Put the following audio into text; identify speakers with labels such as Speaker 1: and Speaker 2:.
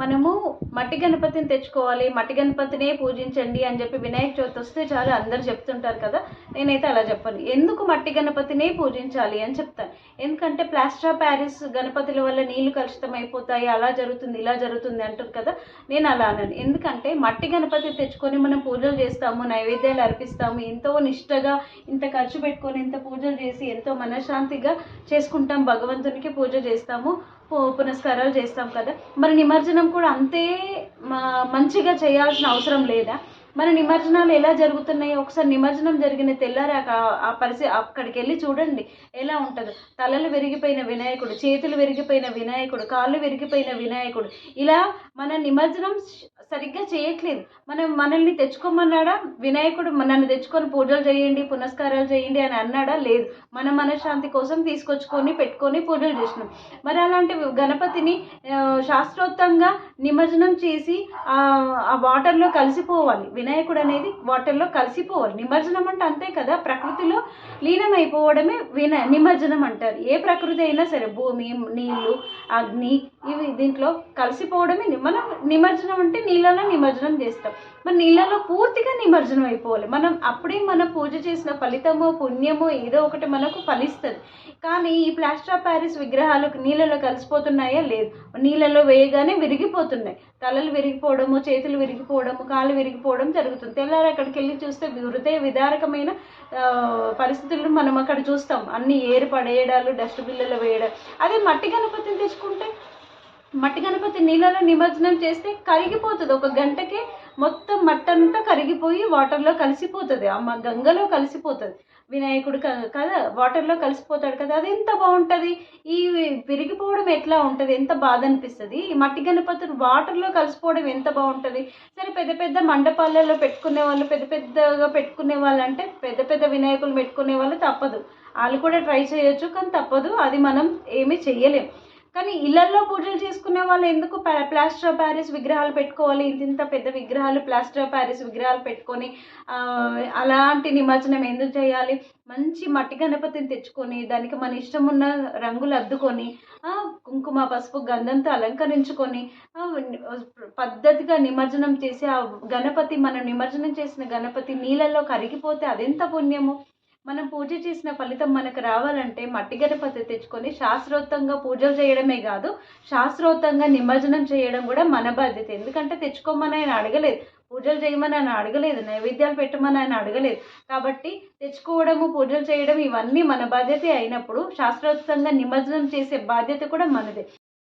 Speaker 1: మనము మట్టి గణపతిని తెచ్చుకోవాలి, మట్టి గణపతినే పూజించండి అని చెప్పి వినాయక చవితి వస్తే చాలు అందరు చెప్తుంటారు కదా. నేనైతే అలా చెప్పను. ఎందుకు మట్టి గణపతినే పూజించాలి అని చెప్తాను. ఎందుకంటే ప్లాస్టర్ ఆఫ్ ప్యారిస్ గణపతుల వల్ల నీళ్లు కలుషితం అయిపోతాయి, అలా జరుగుతుంది ఇలా జరుగుతుంది అంటారు కదా. నేను అలా అనను. ఎందుకంటే మట్టి గణపతి తెచ్చుకొని మనం పూజలు చేస్తాము, నైవేద్యాలు అర్పిస్తాము, ఎంతో నిష్టగా ఇంత ఖర్చు పెట్టుకొని ఇంత పూజలు చేసి ఎంతో మనశ్శాంతిగా చేసుకుంటాం, భగవంతునికి పూజ చేస్తాము, పునస్కారాలు చేస్తాం కదా. మరి నిమజ్జనం కూడా అంతే మంచిగా చేయాల్సిన అవసరం లేదా? మన నిమజ్జనాలు ఎలా జరుగుతున్నాయి? ఒకసారి నిమజ్జనం జరిగిన తెల్లారి అక్కడికి వెళ్ళి చూడండి ఎలా ఉంటుందో. తలలు విరిగిపోయిన వినాయకుడు, చేతులు విరిగిపోయిన వినాయకుడు, కాళ్ళు విరిగిపోయిన వినాయకుడు, ఇలా మన నిమజ్జనం సరిగ్గా చేయట్లేదు. మనల్ని తెచ్చుకోమన్నాడా వినాయకుడు? నన్ను తెచ్చుకొని పూజలు చేయండి, పునస్కారాలు చేయండి అని అన్నాడా? లేదు. మన మనశ్శాంతి కోసం తీసుకొచ్చుకొని పెట్టుకొని పూజలు చేసినాం. మరి అలాంటి గణపతిని శాస్త్రోక్తంగా నిమజ్జనం చేసి ఆ వాటర్లో కలిసిపోవాలి. వినాయకుడు అనేది వాటర్లో కలిసిపోవాలి. నిమజ్జనం అంటే అంతే కదా, ప్రకృతిలో లీనమైపోవడమే నిమజ్జనం అంటారు. ఏ ప్రకృతి అయినా సరే, భూమి, నీళ్లు, అగ్ని, ఇవి దీంట్లో కలిసిపోవడమే మనం నిమజ్జనం అంటే. నీళ్ళలో నిమజ్జనం చేస్తాం, మరి నీళ్ళలో పూర్తిగా నిమజ్జనం అయిపోవాలి. అప్పుడే మనం పూజ చేసిన ఫలితమో పుణ్యమో ఏదో ఒకటి మనకు ఫలిస్తుంది. కానీ ఈ ప్లాస్టర్ ఆఫ్ ప్యారిస్ విగ్రహాలు నీళ్ళలో కలిసిపోతున్నాయా? లేదు. నీళ్ళలో వేయగానే విరిగిపోతున్నాయి. తలలు విరిగిపోవడము, చేతులు విరిగిపోవడము, కాళ్ళు విరిగిపోవడం జరుగుతుంది. తెల్లారి అక్కడికి వెళ్ళి చూస్తే హృదయ విదారకమైన పరిస్థితులను మనం అక్కడ చూస్తాం. అన్ని ఏరు పడేయడాలు, డస్ట్ బిల్లలో వేయడం. అదే మట్టి గణపతిని తెచ్చుకుంటే, మట్టి గణపతి నీళ్ళలో నిమజ్జనం చేస్తే కరిగిపోతుంది. ఒక గంటకే మొత్తం మట్టంతా కరిగిపోయి వాటర్లో కలిసిపోతుంది, గంగలో కలిసిపోతుంది. వినాయకుడు కదా వాటర్లో కలిసిపోతాడు కదా. అది ఎంత బాగుంటుంది. ఈ విరిగిపోవడం ఎట్లా ఉంటుంది, ఎంత బాధ అనిపిస్తుంది. ఈ మట్టి గణపతులు వాటర్లో కలిసిపోవడం ఎంత బాగుంటుంది. సరే, పెద్ద పెద్ద మండపాలలో పెట్టుకునే వాళ్ళు, పెద్ద పెద్దగా పెట్టుకునే వాళ్ళు, అంటే పెద్ద పెద్ద వినాయకులు పెట్టుకునే వాళ్ళు తప్పదు, వాళ్ళు కూడా ట్రై చేయొచ్చు, కానీ తప్పదు, అది మనం ఏమీ చెయ్యలేం. కానీ ఇళ్లల్లో పూజలు చేసుకునే వాళ్ళు ఎందుకు ప్లాస్టర్ ఆఫ్ ప్యారిస్ విగ్రహాలు పెట్టుకోవాలి? ఇంత పెద్ద విగ్రహాలు, ప్లాస్టర్ ఆఫ్ ప్యారిస్ విగ్రహాలు పెట్టుకొని అలాంటి నిమజ్జనం ఎందుకు చేయాలి? మంచి మట్టి గణపతిని తెచ్చుకొని దానికి మన ఇష్టం ఉన్న రంగులు అద్దుకొని కుంకుమ, పసుపు, గంధంతో అలంకరించుకొని పద్ధతిగా నిమజ్జనం చేసి ఆ గణపతి, మనం నిమజ్జనం చేసిన గణపతి నీళ్ళల్లో కరిగిపోతే అదెంత పుణ్యము. మనం పూజ చేసిన ఫలితం మనకు రావాలంటే మట్టి గణపతి తెచ్చుకొని శాస్త్రోక్తంగా పూజలు చేయడమే కాదు, శాస్త్రోక్తంగా నిమజ్జనం చేయడం కూడా మన బాధ్యత. ఎందుకంటే తెచ్చుకోమని ఆయన అడగలేదు, పూజలు చేయమని ఆయన అడగలేదు, నైవేద్యాలు పెట్టమని ఆయన అడగలేదు. కాబట్టి తెచ్చుకోవడము, పూజలు చేయడం ఇవన్నీ మన బాధ్యత అయినప్పుడు శాస్త్రోక్తంగా నిమజ్జనం చేసే బాధ్యత కూడా మనదే.